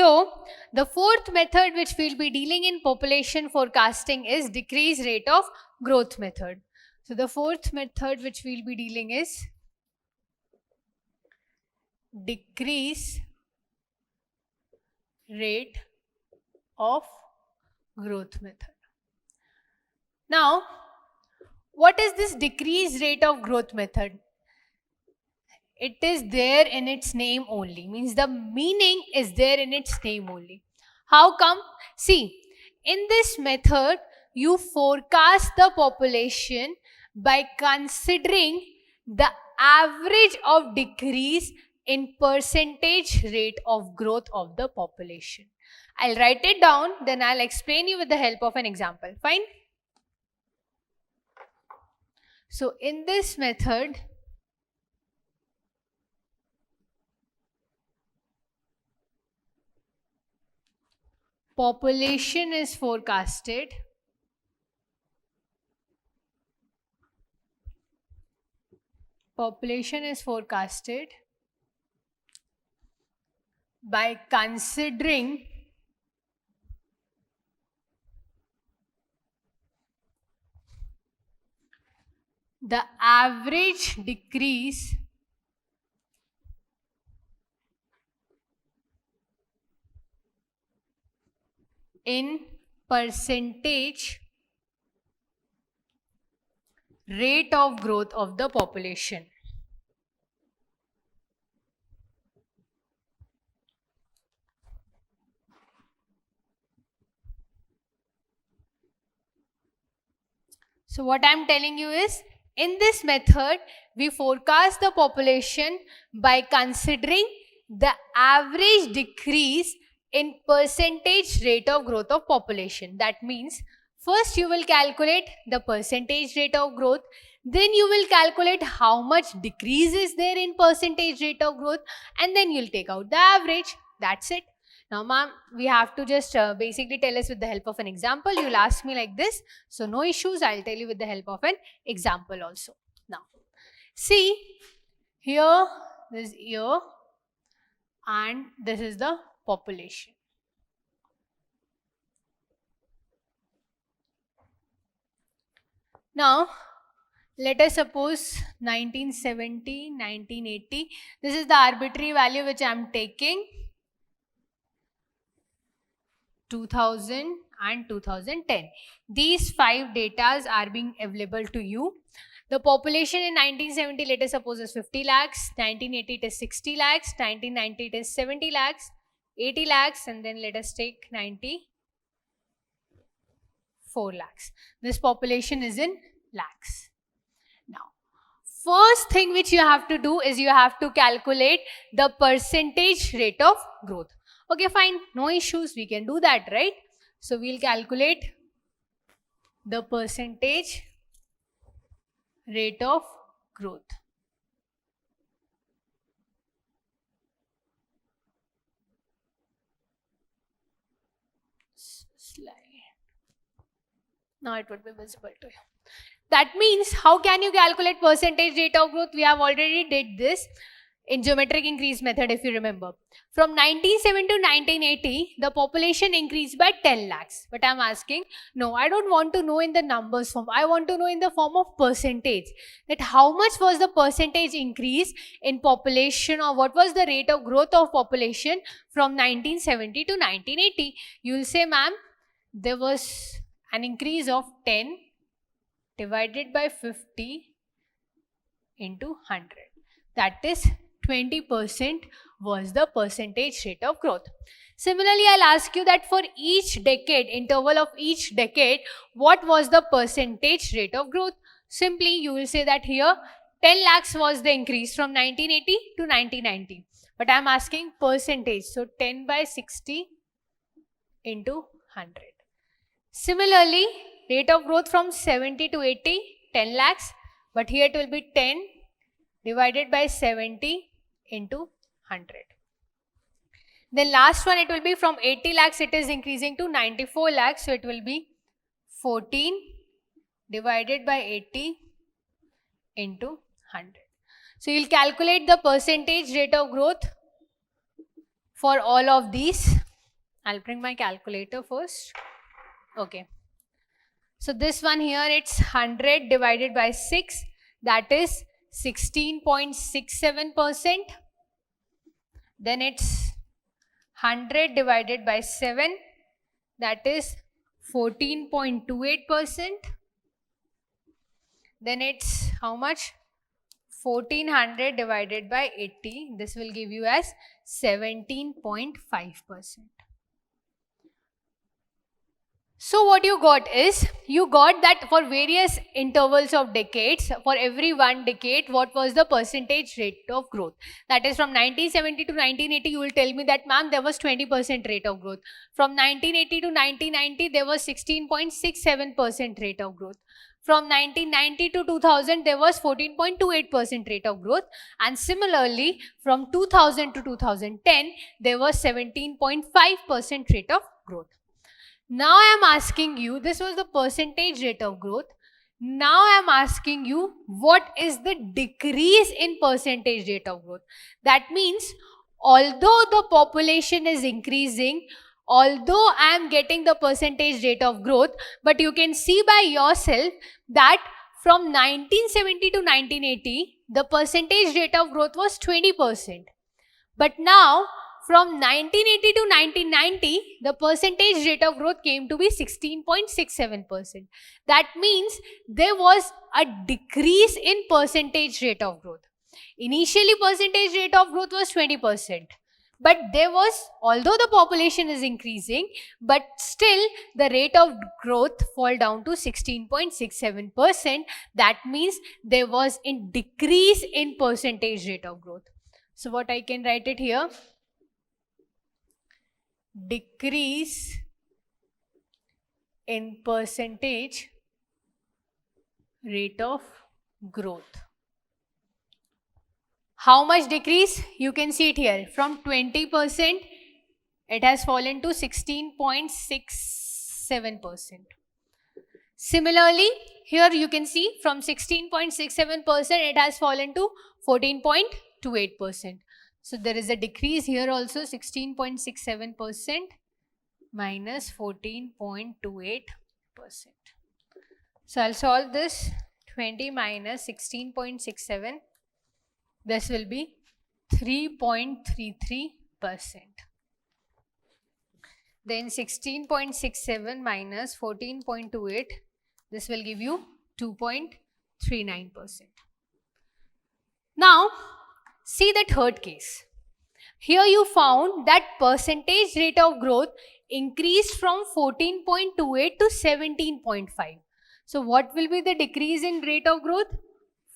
So the fourth method which we'll be dealing in population forecasting is decrease rate of growth method. So the fourth method which we'll be dealing is decrease rate of growth method. Now, what is this decrease rate of growth method? It is there in its name only, means the meaning is there in its name only. How come? See, in this method, you forecast the population by considering the average of decrease in percentage rate of growth of the population. I'll write it down, then I'll explain you with the help of an example. Fine? So in this method, population is forecasted by considering the average decrease in percentage rate of growth of the population. So what I am telling you is, in this method, we forecast the population by considering the average decrease in percentage rate of growth of population. That means, first you will calculate the percentage rate of growth, then you will calculate how much decrease is there in percentage rate of growth, and then you'll take out the average. That's it. Now, ma'am, we have to just basically tell us with the help of an example. You'll ask me like this. So, no issues. I'll tell you with the help of an example also. Now, see, here, this is year, and this is the population. Now, let us suppose 1970, 1980. This is the arbitrary value which I am taking. 2000 and 2010. These 5 datas are being available to you. The population in 1970, let us suppose, is 50 lakhs, 1980 it is 60 lakhs, 1990 it is 70 lakhs, 80 lakhs, and then let us take 94 lakhs. This population is in lakhs. Now, first thing which you have to do is you have to calculate the percentage rate of growth. Okay, fine, no issues, we can do that, right? So, we'll calculate the percentage rate of growth. Slide. Now it would be visible to you. That means, how can you calculate percentage rate of growth? We have already did this in geometric increase method, if you remember. From 1970 to 1980, the population increased by 10 lakhs. But I am asking, no, I don't want to know in the numbers form. I want to know in the form of percentage. That how much was the percentage increase in population, or what was the rate of growth of population from 1970 to 1980. You will say, ma'am, there was an increase of 10 divided by 50 into 100. That is 20% was the percentage rate of growth. Similarly, I'll ask you that for each decade, interval of each decade, what was the percentage rate of growth? Simply, you will say that here 10 lakhs was the increase from 1980 to 1990. But I'm asking percentage. So, 10 by 60 into 100. Similarly, rate of growth from 70 to 80, 10 lakhs. But here it will be 10 divided by 70 into 100. Then last one, it will be from 80 lakhs, it is increasing to 94 lakhs. So, it will be 14 divided by 80 into 100. So, you will calculate the percentage rate of growth for all of these. I'll bring my calculator first. Okay. So this one here, it's 100 divided by 6, that is 16.67%. Then it's 100 divided by 7, that is 14.28%. Then it's how much? 1400 divided by 80, this will give you as 17.5%. So what you got is, you got that for various intervals of decades, for every one decade, what was the percentage rate of growth. That is from 1970 to 1980, you will tell me that ma'am there was 20% rate of growth. From 1980 to 1990, there was 16.67% rate of growth. From 1990 to 2000, there was 14.28% rate of growth. And similarly, from 2000 to 2010, there was 17.5% rate of growth. Now I am asking you, this was the percentage rate of growth. Now I am asking you, what is the decrease in percentage rate of growth? That means, although the population is increasing, although I am getting the percentage rate of growth, but you can see by yourself that from 1970 to 1980, the percentage rate of growth was 20%. But now, from 1980 to 1990, the percentage rate of growth came to be 16.67%. That means there was a decrease in percentage rate of growth. Initially, percentage rate of growth was 20%. But there was, although the population is increasing, but still the rate of growth fall down to 16.67%. That means there was a decrease in percentage rate of growth. So what I can write it here? Decrease in percentage rate of growth. How much decrease? You can see it here. From 20%, it has fallen to 16.67%. Similarly, here you can see from 16.67%, it has fallen to 14.28%. So there is a decrease here also, 16.67% minus 14.28%. So I'll solve this. 20 minus 16.67, this will be 3.33%. Then 16.67 minus 14.28, this will give you 2.39%. Now, see the third case. Here you found that percentage rate of growth increased from 14.28 to 17.5. So what will be the decrease in rate of growth?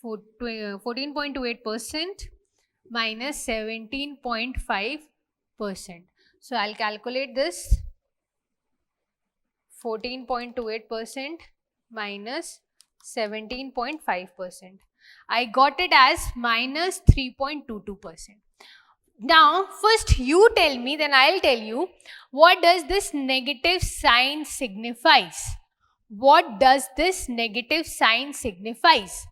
14.28% minus 17.5%. So I'll calculate this. 14.28% minus 17.5%. I got it as minus 3.22%. Now, first you tell me, then I'll tell you, what does this negative sign signifies? What does this negative sign signifies?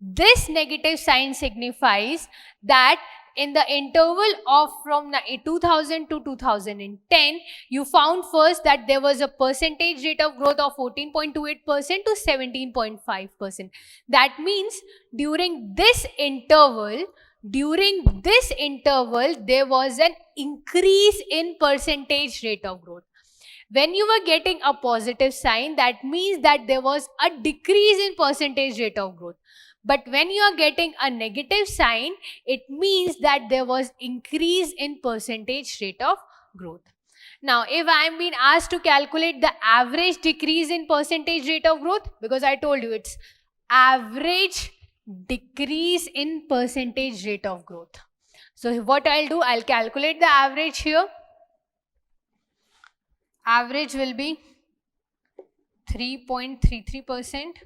This negative sign signifies that in the interval of from 2000 to 2010, you found first that there was a percentage rate of growth of 14.28% to 17.5%. That means during this interval, there was an increase in percentage rate of growth. When you were getting a positive sign, that means that there was a decrease in percentage rate of growth. But when you are getting a negative sign, it means that there was increase in percentage rate of growth. Now, if I am being asked to calculate the average decrease in percentage rate of growth, because I told you it's average decrease in percentage rate of growth. So what I'll do, I'll calculate the average here. Average will be 3.33%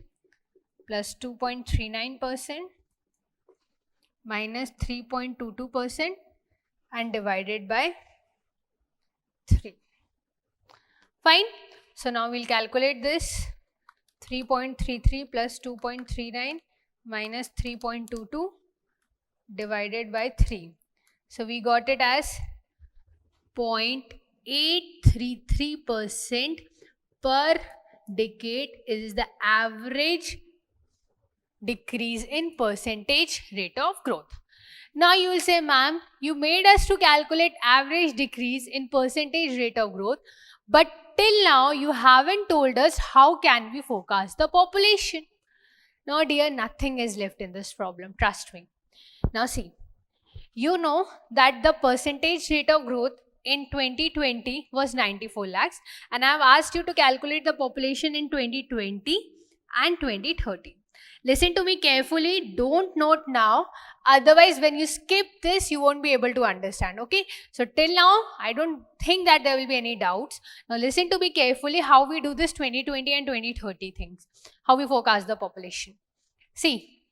plus 2.39% minus 3.22% and divided by 3. Fine. So now we'll calculate this. 3.33 plus 2.39 minus 3.22 divided by 3. So we got it as 0.8 0.833% per decade is the average decrease in percentage rate of growth. Now you will say, ma'am, you made us to calculate average decrease in percentage rate of growth, but till now you haven't told us how can we forecast the population. No dear, nothing is left in this problem, trust me. Now see, you know that the percentage rate of growth in 2020 was 94 lakhs, and I have asked you to calculate the population in 2020 and 2030. Listen to me carefully, don't note now, otherwise when you skip this you won't be able to understand, okay? So till now I don't think that there will be any doubts. Now listen to me carefully how we do this 2020 and 2030 things, how we forecast the population. See,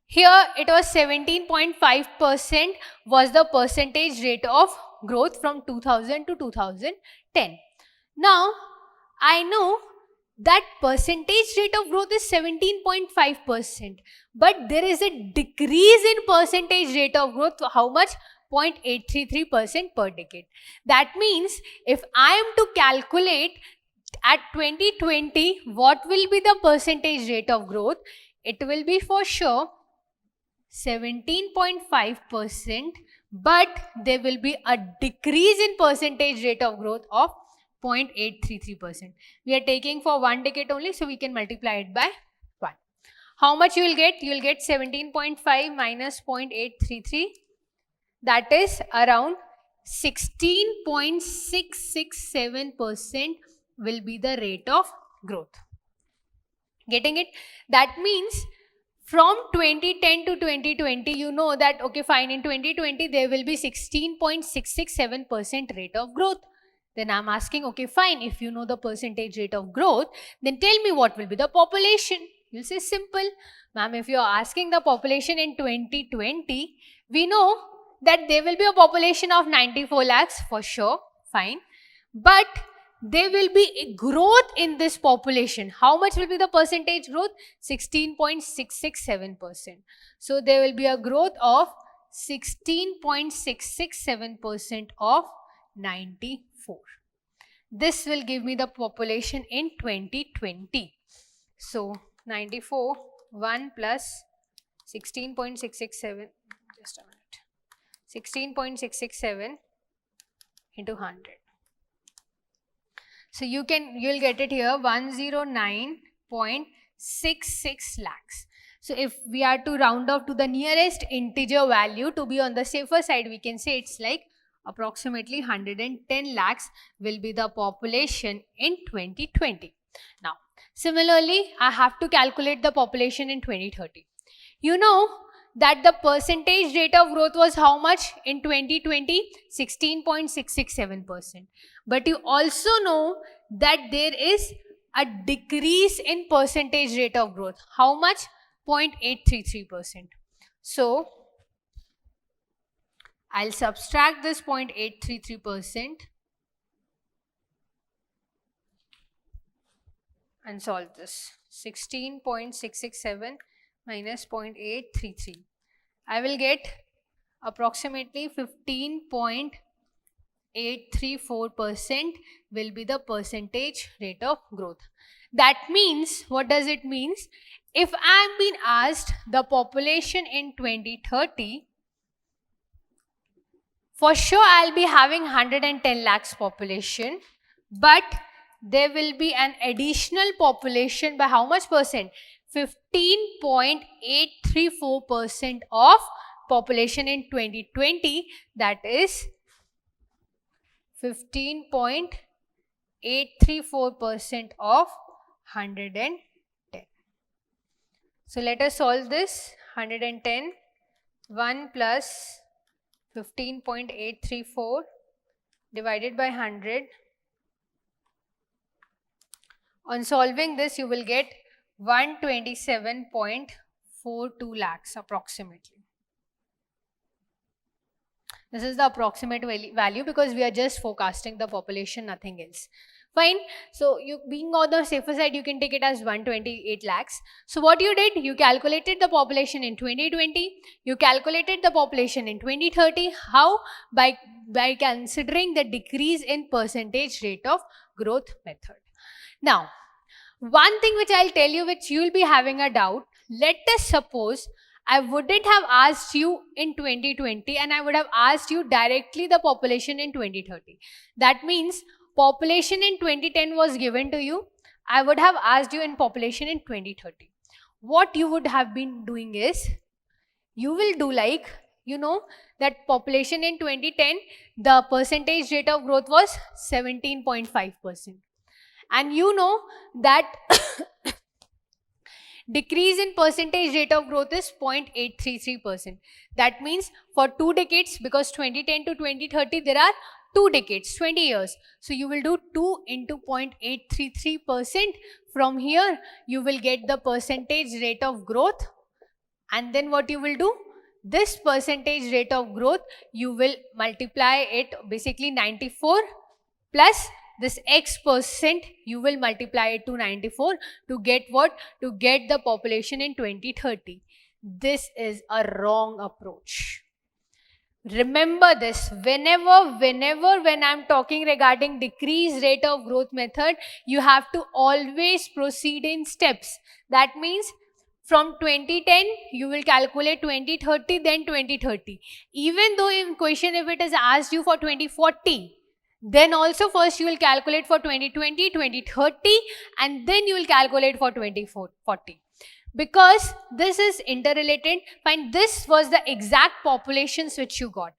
here it was 17.5% was the percentage rate of growth from 2000 to 2010. Now, I know that percentage rate of growth is 17.5%, but there is a decrease in percentage rate of growth. How much? 0.833% per decade. That means if I am to calculate at 2020 what will be the percentage rate of growth, it will be for sure 17.5%, but there will be a decrease in percentage rate of growth of 0.833%. We are taking for one decade only, so we can multiply it by 1. How much you will get? You will get 17.5 minus 0.833. That is around 16.667% will be the rate of growth. Getting it? That means from 2010 to 2020, you know that, okay, fine, in 2020, there will be 16.667% rate of growth. Then I'm asking, okay, fine, if you know the percentage rate of growth, then tell me what will be the population. You'll say simple. Ma'am, if you're asking the population in 2020, we know that there will be a population of 94 lakhs for sure, fine. But there will be a growth in this population. How much will be the percentage growth? 16.667%. So there will be a growth of 16.667% of 94. This will give me the population in 2020. So 94, 1 plus 16.667, just a minute, 16.667 into 100. So you'll get it here 109.66 lakhs. So if we are to round off to the nearest integer value to be on the safer side, we can say it's like approximately 110 lakhs will be the population in 2020. Now, similarly, I have to calculate the population in 2030. You know that the percentage rate of growth was how much in 2020? 16.667%. But you also know that there is a decrease in percentage rate of growth. How much? 0.833%. So, I'll subtract this 0.833% and solve this. 16.667 minus 0.833. I will get approximately 15.834% will be the percentage rate of growth. That means, what does it mean? If I am being asked the population in 2030, for sure I'll be having 110 lakhs population, but there will be an additional population by how much percent? 15.834% of population in 2020, that is 15.834% of 110. So let us solve this. 110, 1 plus 15.834 divided by 100. On solving this, you will get 127.42 lakhs approximately. This is the approximate value because we are just forecasting the population, nothing else. Fine. So you being on the safer side, you can take it as 128 lakhs. So what you did, you calculated the population in 2020, you calculated the population in 2030. How? By considering the decrease in percentage rate of growth method. Now, one thing which I'll tell you, which you'll be having a doubt, let us suppose I wouldn't have asked you in 2020 and I would have asked you directly the population in 2030. That means population in 2010 was given to you. I would have asked you in population in 2030. What you would have been doing is, you will do like, you know, that population in 2010, the percentage rate of growth was 17.5%. And you know that decrease in percentage rate of growth is 0.833%. That means for 2 decades, because 2010 to 2030, there are 2 decades, 20 years. So you will do 2 into 0.833%. From here, you will get the percentage rate of growth. And then what you will do? This percentage rate of growth, you will multiply it, basically 94 plus this X percent, you will multiply it to 94 to get what? To get the population in 2030. This is a wrong approach. Remember this, when I'm talking regarding decrease rate of growth method, you have to always proceed in steps. That means from 2010, you will calculate 2030, then 2030. Even though in question, if it is asked you for 2040, then also first you will calculate for 2020, 2030, and then you will calculate for 2040. Because this is interrelated, fine, this was the exact populations which you got.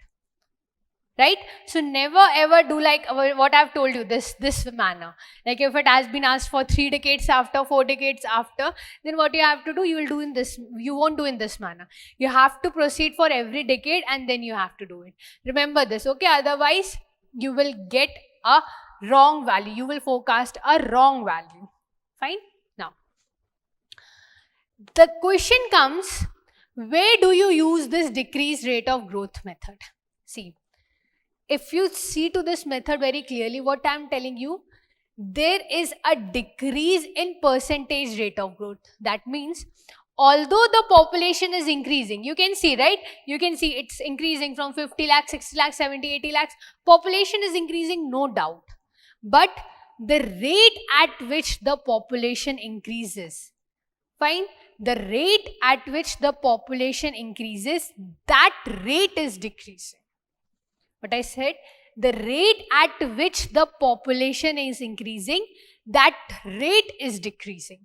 Right? So never ever do like what I've told you, this manner. Like if it has been asked for 3 decades after, 4 decades after, then what you have to do, you will do in this, you won't do in this manner. You have to proceed for every decade and then you have to do it. Remember this, okay? Otherwise, you will get a wrong value. You will forecast a wrong value. Fine? Now, the question comes, where do you use this decreased rate of growth method? See, if you see to this method very clearly, what I am telling you, there is a decrease in percentage rate of growth. That means, although the population is increasing, you can see, right? You can see it's increasing from 50 lakhs, 60 lakhs, 70, 80 lakhs. Population is increasing, no doubt. But the rate at which the population increases, fine, the rate at which the population increases, that rate is decreasing. What I said, the rate at which the population is increasing, that rate is decreasing.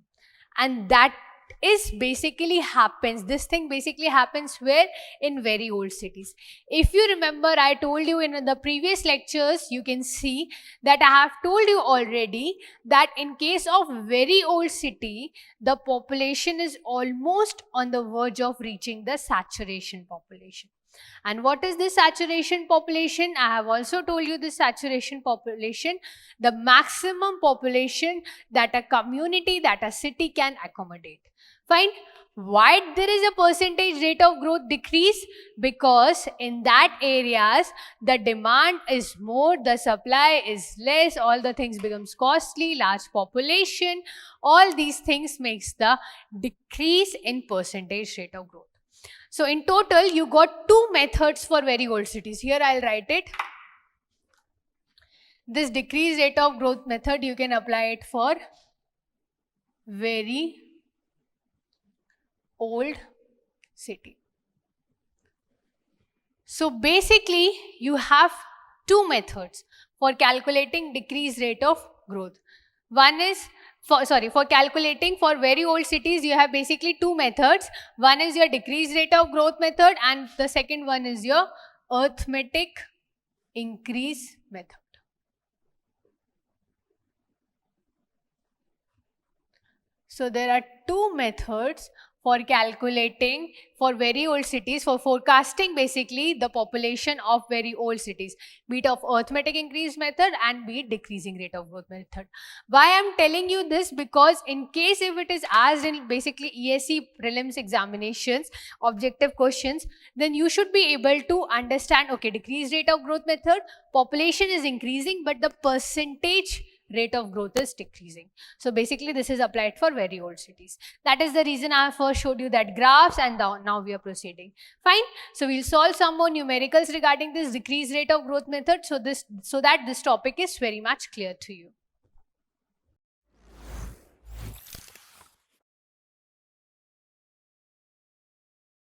And that is basically happens, this thing basically happens where? In very old cities. If you remember, I told you in the previous lectures, you can see that I have told you already that in case of very old city, the population is almost on the verge of reaching the saturation population. And what is this saturation population? I have also told you this saturation population, the maximum population that a community, that a city can accommodate. Fine. Why there is a percentage rate of growth decrease? Because in that areas, the demand is more, the supply is less, all the things becomes costly, large population, all these things makes the decrease in percentage rate of growth. So in total, you got 2 methods for very old cities. Here I'll write it. This decrease rate of growth method, you can apply it for very old city. So basically, you have 2 methods for calculating decrease rate of growth. One is, for calculating for very old cities, you have basically 2 methods. One is your decrease rate of growth method and the second one is your arithmetic increase method. So there are 2 methods for calculating for very old cities, for forecasting basically the population of very old cities, be it of arithmetic increase method and be it decreasing rate of growth method. Why I am telling you this? Because in case if it is asked in basically ESE prelims examinations, objective questions, then you should be able to understand, okay, decreased rate of growth method, population is increasing but the percentage rate of growth is decreasing. So basically this is applied for very old cities. That is the reason I first showed you that graphs, and now we are proceeding. Fine. So we'll solve some more numericals regarding this decreased rate of growth method, so that this topic is very much clear to you.